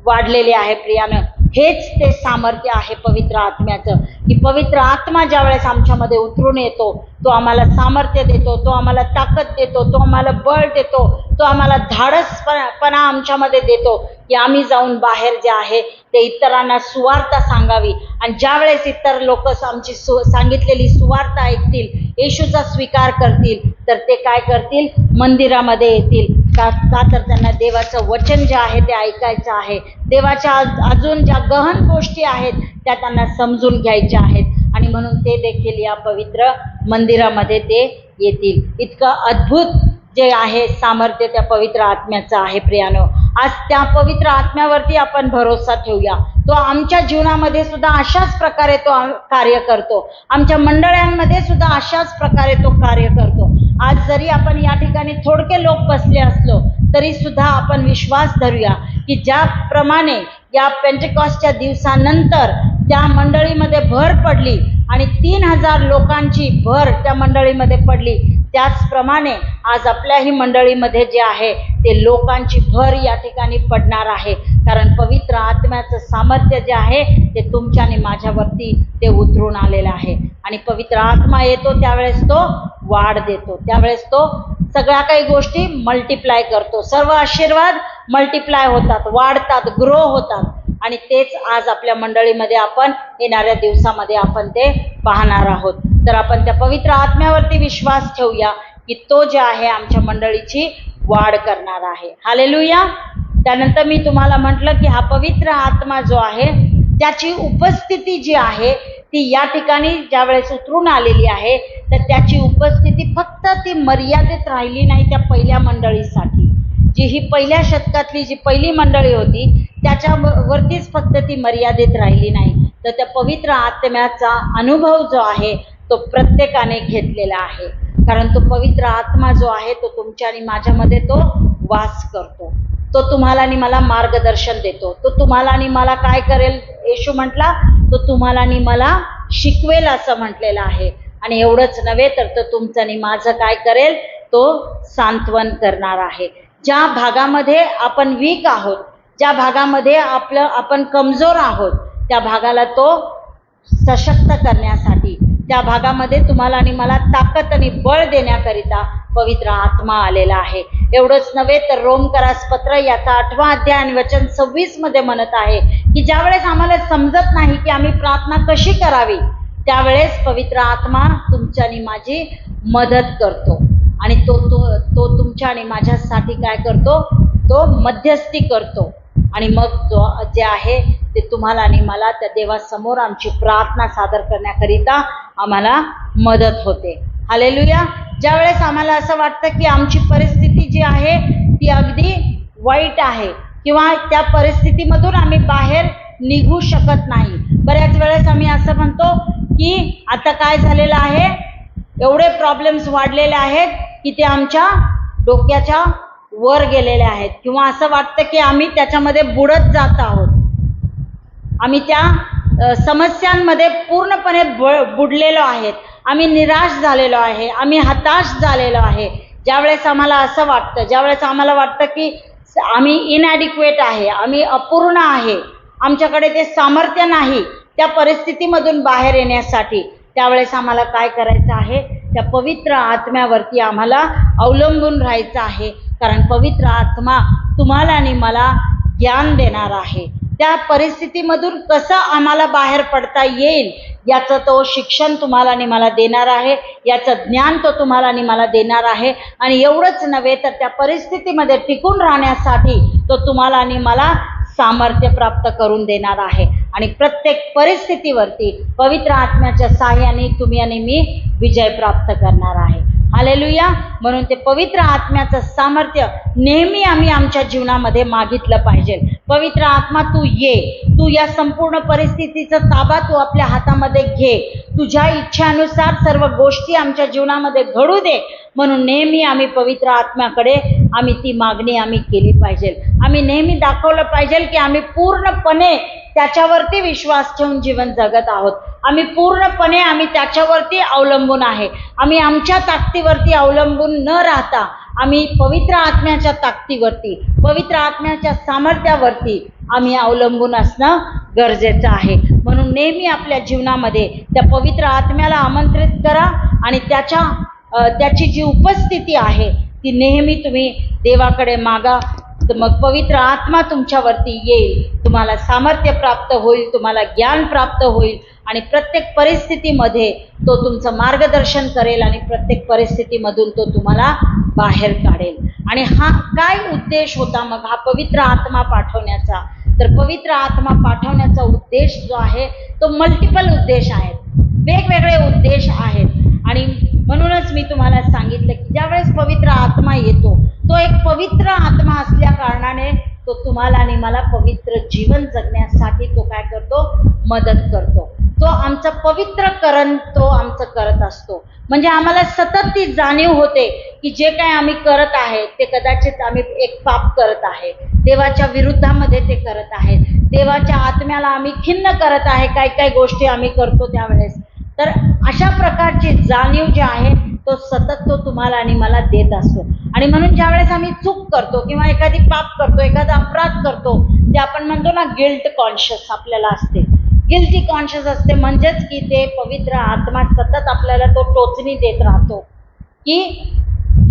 वाढलेली आहे प्रियानं. हेच ते सामर्थ्य आहे पवित्र आत्म्याचं, की पवित्र आत्मा ज्यावेळेस आमच्यामध्ये उतरून येतो, तो आम्हाला सामर्थ्य देतो, तो आम्हाला ताकद देतो, तो आम्हाला बळ देतो, तो आम्हाला धाडसपणा आमच्यामध्ये देतो की आम्ही जाऊन बाहेर जे आहे ते इतरांना सुवार्ता सांगावी. आणि ज्यावेळेस इतर लोक आमची सांगितलेली सुवार्ता ऐकतील, येशूचा स्वीकार करतील, तर ते काय करतील, मंदिरामध्ये येतील. का तर त्यांना देवाचं वचन जे आहे ते ऐकायचं आहे. देवाच्या अजून ज्या गहन गोष्टी आहेत त्या त्यांना समजून घ्यायच्या आहेत. आणि म्हणून ते देखील या पवित्र मंदिरामध्ये ते येतील. इतकं अद्भुत जे आहे सामर्थ्य त्या पवित्र आत्म्याचं आहे प्रियानो. आज त्या पवित्र आत्म्यावरती आपण भरोसा ठेवूया. तो आमच्या जीवनामध्ये सुद्धा अशाच प्रकारे तो कार्य करतो. आमच्या मंडळांमध्ये सुद्धा अशाच प्रकारे तो कार्य करतो. आज जरी आपण या ठिकाणी थोडके लोक बसले असलो तरी सुद्धा आपण विश्वास धरूया की ज्याप्रमाणे या पेंटेकॉस्टच्या दिवसानंतर त्या मंडळीमध्ये भर पडली आणि 3000 लोकांची भर त्या मंडळीमध्ये पडली, त्याचप्रमाणे आज आपल्याही मंडळीमध्ये जे आहे ते लोकांची भर या ठिकाणी पडणार आहे. कारण पवित्र आत्म्याचं सामर्थ्य जे आहे ते तुमच्या आणि माझ्यावरती ते उतरून आलेलं आहे. आणि पवित्र आत्मा येतो त्यावेळेस तो वाढ देतो, त्यावेळेस तो सगळ्या काही गोष्टी मल्टिप्लाय करतो. सर्व आशीर्वाद मल्टिप्लाय होतात, वाढतात, ग्रो होतात. आणि तेच आज आपल्या मंडळीमध्ये आपण येणाऱ्या दिवसामध्ये आपण ते पाहणार आहोत. तर आपण त्या पवित्र आत्म्यावरती विश्वास ठेवूया की तो जे आहे आमच्या मंडळीची वाढ करणार आहे. हालेलुया. त्यानंतर मी तुम्हाला म्हटलं की हा पवित्र आत्मा जो आहे त्याची उपस्थिती जी आहे ती या ठिकाणी ज्यावेळेस उतरून आलेली आहे, तर त्याची उपस्थिती फक्त ती मर्यादित राहिली नाही त्या पहिल्या मंडळीसाठी. जी ही पहिल्या शतकातली जी पहिली मंडळी होती त्याच्यावरतीच फक्त ती मर्यादित राहिली नाही, तर त्या पवित्र आत्म्याचा अनुभव जो आहे तो प्रत्येकाने घेतलेला आहे. कारण तो पवित्र आत्मा जो आहे तो तुमच्या आणि माझ्यामध्ये तो वास करतो. तो तुम्हाला आणि मला मार्गदर्शन देतो. तो तुम्हाला आणि मला काय करेल, येशू म्हटला, तो तुम्हाला आणि मला शिकवेल असं म्हटलेलं आहे. आणि एवढंच नव्हे तर तो तुमचं आणि माझं काय करेल, तो सांत्वन करणार आहे. ज्या भागामध्ये आपण वीक आहोत, ज्या भागामध्ये आपण कमजोर आहोत, त्या भागाला तो सशक्त करण्यासाठी, त्या भागामध्ये तुम्हाला आणि मला ताकद आणि बळ देण्याकरिता पवित्र आत्मा आलेला आहे. एवढंच नव्हे तर रोमकरास पत्र याचा 8वां अध्याय आणि वचन 26 मध्ये म्हणत आहे की ज्यावेळेस आम्हाला समजत नाही की आम्ही प्रार्थना कशी करावी, त्यावेळेस पवित्र आत्मा तुमच्या आणि माझी मदत करतो. आणि तो तुमच्या आणि माझ्यासाठी काय करतो, तो मध्यस्थी करतो. आणि मग जे आहे ते तुम्हाला आणि मला त्या देवासमोर आमची प्रार्थना सादर करण्याकरिता आम्हाला मदत होते. हालेलुया. ज्यावेळेस आम्हाला असं वाटतं की आमची परिस्थिती जी आहे ती अगदी वाईट आहे किंवा त्या परिस्थितीमधून आम्ही बाहेर निघू शकत नाही, बऱ्याच वेळेस आम्ही असं म्हणतो की आता काय झालेलं आहे, एवढे प्रॉब्लेम्स वाढलेले आहेत की ते आमच्या डोक्याच्या वर गेलेले आहेत, किंवा असं वाटतं की आम्ही त्याच्यामध्ये बुडत जात आहोत, आम्ही त्या समस्यांमध्ये पूर्णपणे बुडलेलो आहेत, आम्ही निराश झालेलो आहे, आम्ही हताश झालेलो आहे, ज्यावेळेस आम्हाला असं वाटतं, ज्यावेळेस आम्हाला वाटतं की आम्ही इनॲडिक्वेट आहे, आम्ही अपूर्ण आहे, आमच्याकडे ते सामर्थ्य नाही त्या परिस्थितीमधून बाहेर येण्यासाठी, त्यावेळेस आम्हाला काय करायचं आहे? त्या पवित्र आत्म्यावरती आम्हाला अवलंबून राहायचं आहे. कारण पवित्र आत्मा तुम्हाला आणि मला ज्ञान देणार आहे. त्या परिस्थितीमधून कसं आम्हाला बाहेर पडता येईल याचं तो शिक्षण तुम्हाला आणि मला देणार आहे, याचं ज्ञान तो तुम्हाला आणि मला देणार आहे. आणि एवढंच नव्हे तर त्या परिस्थितीमध्ये टिकून राहण्यासाठी तो तुम्हाला आणि मला सामर्थ्य प्राप्त करून देणार आहे. आणि प्रत्येक परिस्थितीवरती पवित्र आत्म्याच्या सहाय्याने तुम्ही आणि मी विजय प्राप्त करणार आहे. हालेलुया. म्हणून ते पवित्र आत्म्याचं सामर्थ्य नेहमी आम्ही आमच्या जीवनामध्ये मागितलं पाहिजे. पवित्र आत्मा तू ये, तू या संपूर्ण परिस्थितीचा ताबा तू आपल्या हातामध्ये घे, तुझ्या इच्छानुसार सर्व गोष्टी आमच्या जीवनामध्ये घडू दे. म्हणून नेहमी आम्ही पवित्र आत्म्याकडे आम्ही ती मागणी आम्ही केली पाहिजे. आम्ही नेहमी दाखवलं पाहिजे की आम्ही पूर्णपणे त्याच्यावरती विश्वास ठेवून जीवन जगत आहोत. आम्ही पूर्णपणे आम्ही त्याच्यावरती अवलंबून आहे. आम्ही आमच्या ताकदीवरती अवलंबून न राहता आम्ही पवित्र आत्म्याच्या ताकदीवरती, पवित्र आत्म्याच्या सामर्थ्यावरती आम्ही अवलंबून असणं गरजेचं आहे. म्हणून नेहमी आपल्या जीवनामध्ये त्या पवित्र आत्म्याला आमंत्रित करा आणि त्याची जी उपस्थिती आहे ती नेहमी तुम्ही देवाकडे मागा. तर मग पवित्र आत्मा तुमच्यावरती येईल, तुम्हाला सामर्थ्य प्राप्त होईल, तुम्हाला ज्ञान प्राप्त होईल आणि प्रत्येक परिस्थितीमध्ये तो तुमचं मार्गदर्शन करेल आणि प्रत्येक परिस्थितीमधून तो तुम्हाला बाहेर काढेल. आणि हा काय उद्देश होता मग हा पवित्र आत्मा पाठवण्याचा? तर पवित्र आत्मा पाठवण्याचा उद्देश जो आहे तो मल्टिपल उद्देश आहेत, वेगवेगळे उद्देश आहेत. आणि म्हणूनच मी तुम्हाला सांगितलं की ज्यावेळेस पवित्र आत्मा येतो तो एक पवित्र आत्मा असल्या कारणाने तो तुम्हाला आणि मला पवित्र जीवन जगण्यासाठी तो काय करतो? मदत करतो. तो आमचं पवित्रकरण तो आमचं करत असतो. म्हणजे आम्हाला सतत ती जाणीव होते की जे काय आम्ही करत आहे ते कदाचित आम्ही एक पाप करत आहे, देवाच्या विरुद्धामध्ये ते करत आहे, देवाच्या आत्म्याला आम्ही खिन्न करत आहे, काही गोष्टी आम्ही करतो त्यावेळेस. तर अशा प्रकारची जाणीव जी आहे तो सतत तो तुम्हाला आणि मला देत असतो. आणि म्हणून ज्यावेळेस आम्ही चूक करतो किंवा एखादी पाप करतो, एखादा अपराध करतो, ते आपण म्हणतो ना गिल्ट कॉन्शियस आपल्याला असते, गिल्टी कॉन्शियस असते. म्हणजेच की ते पवित्र आत्मा सतत आपल्याला तो टोचणी देत राहतो की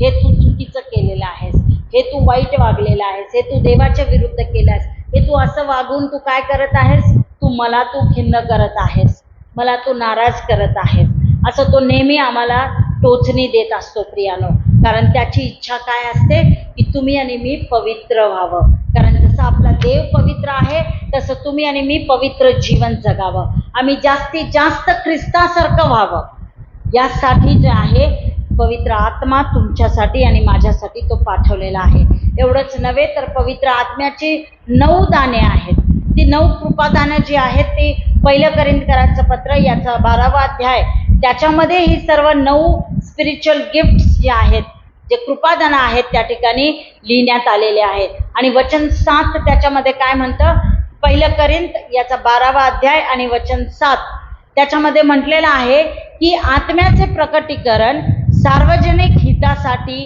हे तू चुकीचं केलेलं आहेस, हे तू वाईट वागलेलं आहेस, हे तू देवाच्या विरुद्ध केलं आहेस, हे तू असं वागून तू काय करत आहेस? तू खिन्न करत आहेस, मला तू नाराज करत आहेस, असं तो नेहमी आम्हाला टोचणी देत असतो प्रियानो. कारण त्याची इच्छा काय असते की तुम्ही आणि मी पवित्र व्हावं. कारण जसं आपला देव पवित्र आहे तसं तुम्ही आणि मी पवित्र जीवन जगावं, आम्ही जास्तीत जास्त ख्रिस्तासारखं व्हावं. यासाठी जे आहे पवित्र आत्मा तुमच्यासाठी आणि माझ्यासाठी तो पाठवलेला आहे. एवढंच नव्हे तर पवित्र आत्म्याची 9 दाने आहेत. ती 9 कृपादानं जी आहेत ती 1 कोरिंथीकरांचं पत्र याचा 12वा अध्याय, त्याच्यामध्ये ही सर्व 9 स्पिरिच्युअल गिफ्ट्स जे आहेत, जे कृपादानं आहेत त्या ठिकाणी लिहिण्यात आलेले आहेत. आणि वचन 7 त्याच्यामध्ये काय म्हणतं? 1 कोरिंथ याचा 12वा अध्याय आणि वचन 7 त्याच्यामध्ये म्हटलेलं आहे की आत्म्याचे प्रकटीकरण सार्वजनिक हितासाठी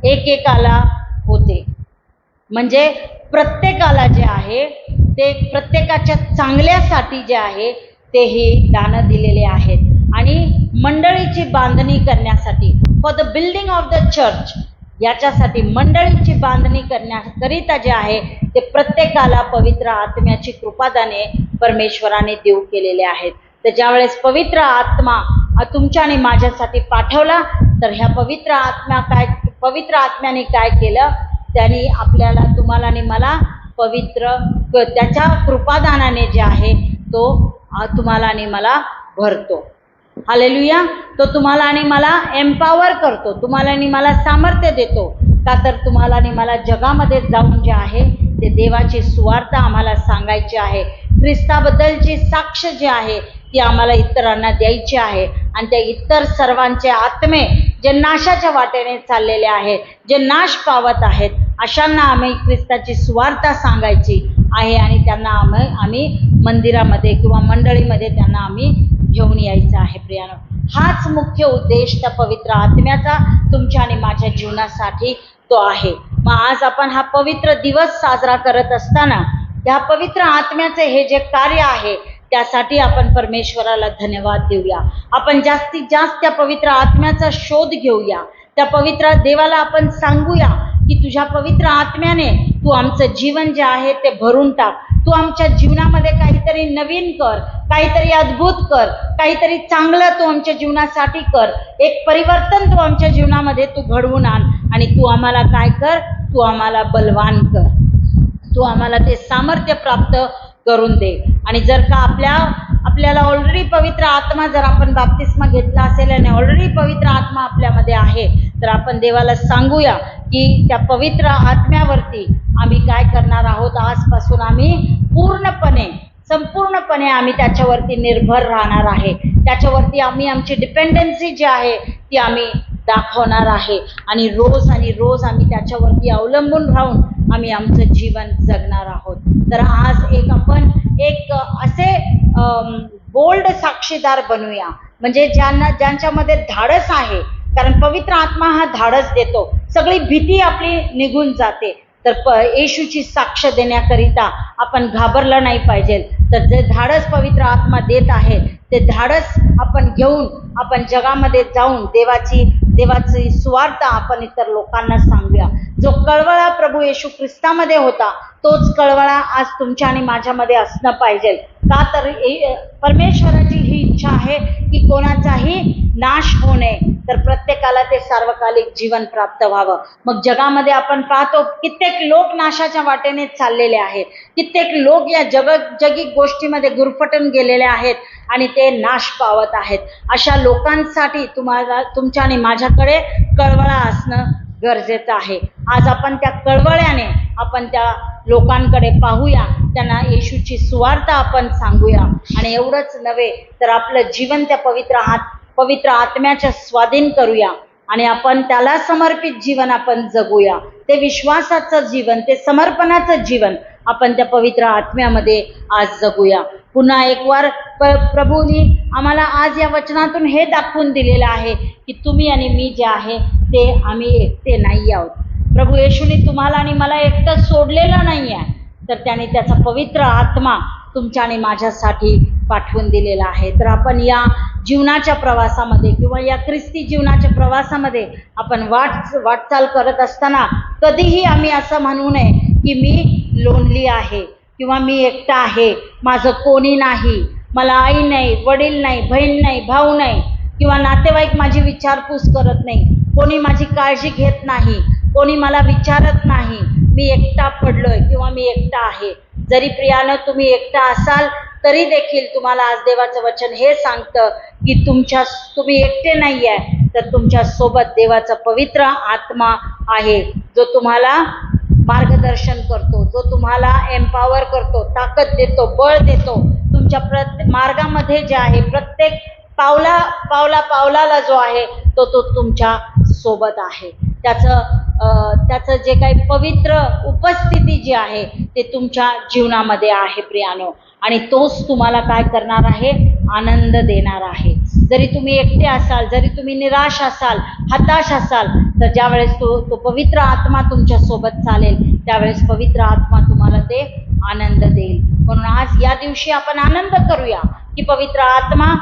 एकेकाला होते. म्हणजे प्रत्येकाला जे आहे ते प्रत्येकाच्या चांगल्यासाठी जे आहे ते हे दानं दिलेले आहेत. आणि मंडळीची बांधणी करण्यासाठी, for the building of the church, याच्यासाठी मंडळीची बांधणी करण्याकरिता जे आहे ते प्रत्येकाला पवित्र आत्म्याची कृपादाने परमेश्वराने देऊ केलेले आहेत. तर ज्यावेळेस पवित्र आत्मा तुमच्या आणि माझ्यासाठी पाठवला तर ह्या पवित्र आत्म्याने काय केलं? त्यांनी आपल्याला, तुम्हाला आणि मला त्याच्या कृपादानाने जे आहे तो तुम्हाला आणि मला भरतो. हालेलुया. तो तुम्हाला आणि मला एम्पावर करतो, तुम्हाला आणि मला सामर्थ्य देतो. का तर तुम्हाला आणि मला जगामध्ये जाऊन जे आहे ते देवाची सुवार्ता आम्हाला सांगायची आहे. ख्रिस्ताबद्दलची साक्ष जी आहे ती आम्हाला इतरांना द्यायची आहे. आणि त्या इतर सर्वांचे आत्मे जे नाशाच्या वाटेने चाललेले आहेत, जे नाश पावत आहेत, अशांना आम्ही ख्रिस्ताची सुवार्ता सांगायची आहे आणि त्यांना आम्ही मंदिरामध्ये किंवा मंडळीमध्ये त्यांना आम्ही घेऊन यायचं आहे प्रियानो. हाच मुख्य उद्देश त्या पवित्र आत्म्याचा तुमच्या आणि माझ्या जीवनासाठी तो आहे. मग आज आपण हा पवित्र दिवस साजरा करत असताना त्या पवित्र आत्म्याचे हे जे कार्य आहे त्यासाठी आपण परमेश्वराला धन्यवाद देऊया. आपण जास्तीत जास्त त्या पवित्र आत्म्याचा शोध घेऊया. त्या पवित्र देवाला आपण सांगूया की तुझ्या पवित्र आत्म्याने तू आमचं जीवन जे आहे ते भरून टाक. तू आमच्या जीवनामध्ये काहीतरी नवीन कर, काहीतरी अद्भुत कर, काहीतरी चांगलं तू आमच्या जीवनासाठी कर. एक परिवर्तन तू आमच्या जीवनामध्ये तू घडवून आण आणि तू आम्हाला काय कर, तू आम्हाला बलवान कर, तू आम्हाला ते सामर्थ्य प्राप्त करून दे. आणि जर का आपल्याला ऑलरेडी पवित्र आत्मा, जर आपण बाप्तिस्मा घेतला असेल आणि ऑलरेडी पवित्र आत्मा आपल्यामध्ये आहे, तर आपण देवाला सांगूया की त्या पवित्र आत्म्यावरती आम्ही काय करणार आहोत, आजपासून आम्ही संपूर्णपणे आम्ही त्याच्यावरती निर्भर राहणार आहे. त्याच्यावरती आम्ही आमची डिपेंडन्सी जी आहे ती आम्ही दाखवणार आहे आणि रोज आम्ही त्याच्यावरती अवलंबून राहून आम्ही आमचं जीवन जगणार आहोत. तर आज आपण असे बोल्ड साक्षीदार बनूया, म्हणजे ज्यांच्यामध्ये धाडस आहे. कारण पवित्र आत्मा हा धाडस देतो, सगळी भीती आपली निघून जाते. तर येशूची साक्ष देण्याकरिता आपण घाबरलं नाही पाहिजे. तर जे धाडस पवित्र आत्मा देत आहे ते धाडस आपण घेऊन आपण जगामध्ये जाऊन देवाची सुवार्ता आपण इतर लोकांना सांगूया. जो कळवळा प्रभू येशू ख्रिस्तामध्ये होता तोच कळवळा आज तुमच्या आणि माझ्यामध्ये असणं पाहिजे. का तर परमेश्वराची ही इच्छा आहे की कोणाचाही नाश होऊ नये, तर प्रत्येकाला ते सार्वकालिक जीवन प्राप्त व्हावं. मग जगामध्ये आपण पाहतो कित्येक लोक नाशाच्या वाटेने चाललेले आहेत, कित्येक लोक या जगी गोष्टीमध्ये गुरफटून गेलेले आहेत आणि ते नाश पावत आहेत. अशा लोकांसाठी तुमच्या आणि माझ्याकडे कळवळा असणं गरजेचं आहे. आज आपण त्या कळवळ्याने आपण त्या लोकांकडे पाहूया, त्यांना येशूची सुवार्ता आपण सांगूया. आणि एवढंच नव्हे तर आपलं जीवन त्या पवित्र आत्म्याच्या स्वाधीन करूया आणि आपण त्याला समर्पित जीवन आपण जगूया. ते विश्वासाचं जीवन, ते समर्पणाचं जीवन आपण त्या पवित्र आत्म्यामध्ये आज जगूया. पुन्हा एक वार प्रभूंनी आम्हाला आज या वचनातून हे दाखवून दिलेलं आहे की तुम्ही आणि मी जे आहे ते आम्ही एकटे नाही आहोत. प्रभू येशूने तुम्हाला आणि मला एकटं सोडलेलं नाही आहे, तर त्याने त्याचा पवित्र आत्मा तुमच्या आणि माझ्यासाठी पाठवून दिलेला आहे. तर आपण या जीवनाच्या प्रवासामध्ये किंवा या ख्रिस्ती जीवनाच्या प्रवासामध्ये आपण वाटचाल करत असताना कधीही आम्ही असं म्हणू नये की मी लोनली आहे किंवा मी एकटा आहे, माझं कोणी नाही, मला आई नाही, वडील नाही, बहीण नाही, भाऊ नाही किंवा नातेवाईक माझी विचारपूस करत नाही, कोणी माझी काळजी घेत नाही, कोणी मला विचारत नाही, मी एकटा पडलोय किंवा मी एकटा आहे. जरी प्रियानं तुम्ही एकटा असाल तरी देखील तुम्हाला आज देवाचं वचन हे सांगतं की तुम्ही एकटे नाही आहे, तर तुमच्या सोबत देवाचा पवित्र आत्मा आहे, जो तुम्हाला मार्गदर्शन करतो, जो तुम्हाला एम्पावर करतो, ताकद देतो, बळ देतो. तुमच्या मार्गामध्ये जे आहे प्रत्येक पावलाला जो आहे तो तुमच्या सोबत आहे. त्याचं जे काही पवित्र उपस्थिती जी आहे ते तुमच्या जीवनामध्ये आहे प्रियानो. आणि तोच तुम्हाला काय करणार आहे, आनंद देणार आहे. जरी तुम्ही एकटे असाल, जरी तुम्ही निराश असाल, हताश असाल, तर ज्यावेळेस तो पवित्र आत्मा तुमच्या सोबत चालेल त्यावेळेस पवित्र आत्मा तुम्हाला ते आनंद देईल. म्हणून आज या दिवशी आपण आनंद करूया की पवित्र आत्मा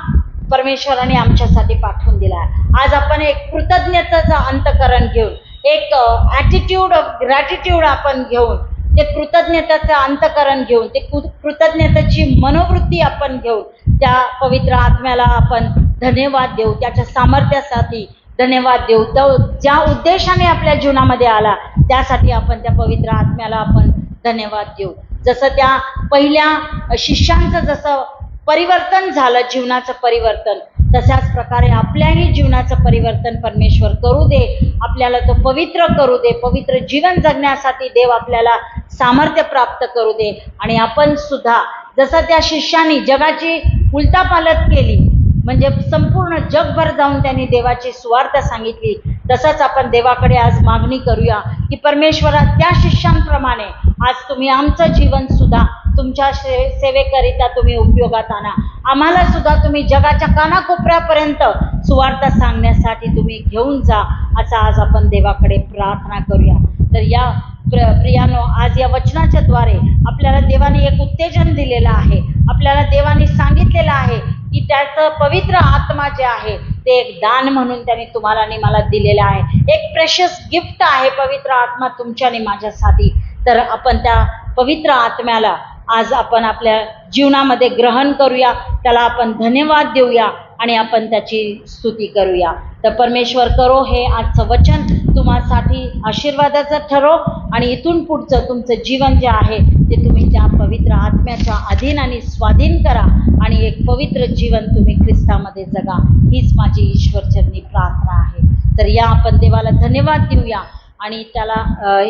परमेश्वराने आमच्यासाठी पाठवून दिला आहे. आज आपण एक कृतज्ञतेचं अंतःकरण घेऊन, एक ॲटिट्यूड ऑफ ग्रॅटिट्यूड आपण घेऊन, ते कृतज्ञतेचं अंतःकरण घेऊन, ते कृतज्ञतेची मनोवृत्ती आपण घेऊन त्या पवित्र आत्म्याला आपण धन्यवाद देऊ, त्याच्या सामर्थ्यासाठी धन्यवाद देऊ. तो ज्या उद्देशाने आपल्या जीवनामध्ये आला त्यासाठी आपण त्या पवित्र आत्म्याला आपण धन्यवाद देऊ. जसं त्या पहिल्या शिष्यांचं जसं परिवर्तन झालं, जीवनाचं परिवर्तन, तशाच प्रकारे आपल्याही जीवनाचं परिवर्तन परमेश्वर करू दे, आपल्याला तो पवित्र करू दे. पवित्र जीवन जगण्यासाठी देव आपल्याला सामर्थ्य प्राप्त करू दे. आणि आपण सुद्धा जसं त्या शिष्यांनी जगाची उलटापालट केली, म्हणजे संपूर्ण जगभर जाऊन त्यांनी देवाची सुवार्ता सांगितली, तसंच आपण देवाकडे आज मागणी करूया की परमेश्वरा त्या शिष्यांप्रमाणे आज तुम्ही आमचं जीवन सुद्धा तुमच्या सेवेकरिता तुम्ही उपयोगात आणा. आम्हाला सुद्धा तुम्ही जगाच्या कानाकोपऱ्यापर्यंत सुवार्ता सांगण्यासाठी तुम्ही घेऊन जा, असं आज आपण देवाकडे प्रार्थना करूया. तर या प्रियानो, आज या वचनाच्या द्वारे आपल्याला देवाने एक उत्तेजन दिलेलं आहे. आपल्याला देवाने सांगितलेलं आहे की त्याचं पवित्र आत्मा जे आहे ते एक दान म्हणून त्याने तुम्हाला आणि मला दिलेलं आहे. एक प्रेशियस गिफ्ट आहे पवित्र आत्मा तुमच्या आणि माझ्यासाठी. तर आपण त्या पवित्र आत्म्याला आज आपण आपल्या जीवनामध्ये ग्रहण करूया, त्याला आपण धन्यवाद देऊया आणि आपण त्याची स्तुती करूया. तर परमेश्वर करो हे आजचं वचन तुम्हासाठी आशीर्वादाचं ठरो आणि इथून पुढचं तुमचं जीवन जे आहे ते तुम्ही त्या पवित्र आत्म्याच्या अधीन आणि स्वाधीन करा आणि एक पवित्र जीवन तुम्ही ख्रिस्तामध्ये जगा. हीच माझी ईश्वरचरणी प्रार्थना आहे. तर या आपण देवाला धन्यवाद देऊया आणि त्याला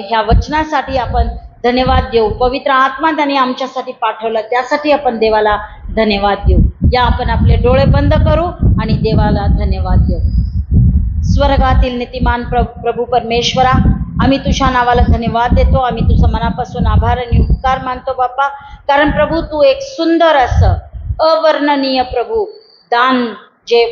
ह्या वचनासाठी आपण धन्यवाद देऊ. पवित्र आत्मा त्याने आमच्यासाठी पाठवलं, त्यासाठी आपण देवाला धन्यवाद देऊ. या आपण आपले डोळे बंद करू आणि देवाला धन्यवाद देऊ. स्वर्गातील नीतिमान प्रभू परमेश्वरा, आम्ही तुझ्या नावाला धन्यवाद देतो. आम्ही तुझं मनापासून आभार आणि उपकार मानतो बाप्पा, कारण प्रभू तू एक सुंदर असं अवर्णनीय प्रभू दान जे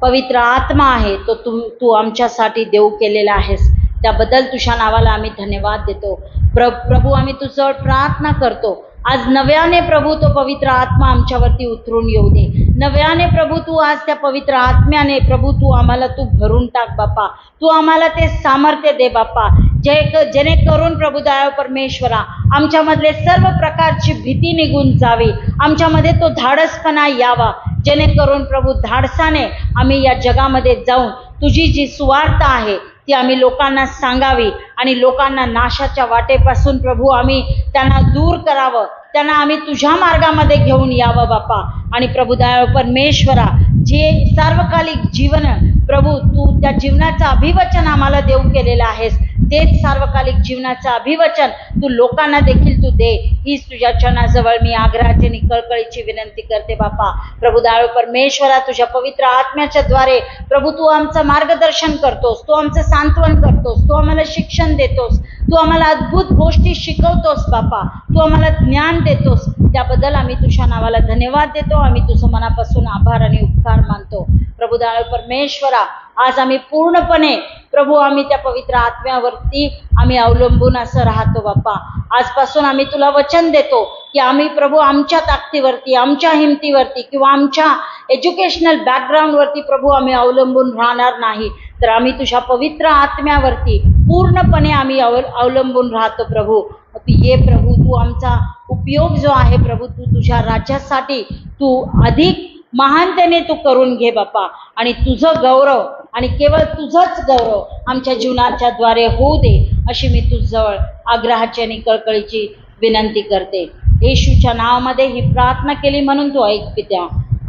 पवित्र आत्मा आहे तो तू आमच्यासाठी देऊ केलेला आहेस. त्याबद्दल तुझ्या नावाला आम्ही धन्यवाद देतो. प्रभू आम्ही तुझं प्रार्थना करतो, आज नव्याने प्रभू तो पवित्र आत्मा आमच्यावरती उतरून येऊ दे. नव्याने प्रभू तू आज त्या पवित्र आत्म्याने प्रभू तू आम्हाला तू भरून टाक बाप्पा. तू आम्हाला ते सामर्थ्य दे बाप्पा, जेणेकरून प्रभू दयाळू परमेश्वरा आमच्यामधले सर्व प्रकारची भीती निघून जावी, आमच्यामध्ये तो धाडसपणा यावा, जेणेकरून प्रभू धाडसाने आम्ही या जगामध्ये जाऊन तुझी जी सुवार्ता आहे ती आम्ही लोकांना सांगावी आणि लोकांना नाशाच्या वाटेपासून प्रभू आम्ही त्यांना दूर करावं, त्यांना आम्ही तुझ्या मार्गामध्ये घेऊन यावं बाप्पा. आणि प्रभू दयाळू परमेश्वरा जे सार्वकालिक जीवन प्रभू तू त्या जीवनाचं अभिवचन आम्हाला देऊ केलेलं आहेस, तेच सार्वकालिक जीवनाचं अभिवचन तू लोकांना देखील तू दे. हीच तुझ्या चरणाजवळ मी आग्रहाची आणि कळकळीची विनंती करते बाप्पा. प्रभू दयाळू परमेश्वरा तुझ्या पवित्र आत्म्याच्या द्वारे प्रभू तू आमचं मार्गदर्शन करतोस, तू आमचं सांत्वन करतोस, तू आम्हाला शिक्षण देतोस, तू आम्हाला अद्भुत गोष्टी शिकवतोस बाप्पा, तू आम्हाला ज्ञान देतोस. त्याबद्दल आम्ही तुझ्या नावाला धन्यवाद देतो. आम्ही तुझं मनापासून आभार आणि उपकार मानतो. प्रभू दयाळू परमेश्वरा आज आम्ही पूर्णपणे प्रभू आम्ही त्या पवित्र आत्म्यावरती आम्ही अवलंबून असं राहतो बाप्पा. आजपासून आम्ही तुला वचन देतो की आम्ही प्रभू आमच्या ताकदीवरती, आमच्या हिमतीवरती किंवा आमच्या एज्युकेशनल बॅकग्राऊंडवरती प्रभू आम्ही अवलंबून राहणार नाही, तर आम्ही तुझ्या पवित्र आत्म्यावरती पूर्णपणे आम्ही अवलंबून राहतो. प्रभू ये प्रभू तू आमचा उपयोग जो आहे प्रभू तू तुझ्या राज्यासाठी तू अधिक महानतेने तू करून घे बाप्पा. आणि तुझं गौरव आणि केवळ तुझंच गौरव आमच्या जीवनाच्या द्वारे होऊ दे, अशी मी तुझ्याजवळ आग्रहाची आणि कळकळीची विनंती करते. येशूच्या नावामध्ये ही प्रार्थना केली म्हणून तू ऐक पित्या.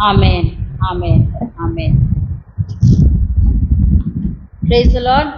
आमेन, आमेन, आमेन. Praise the Lord.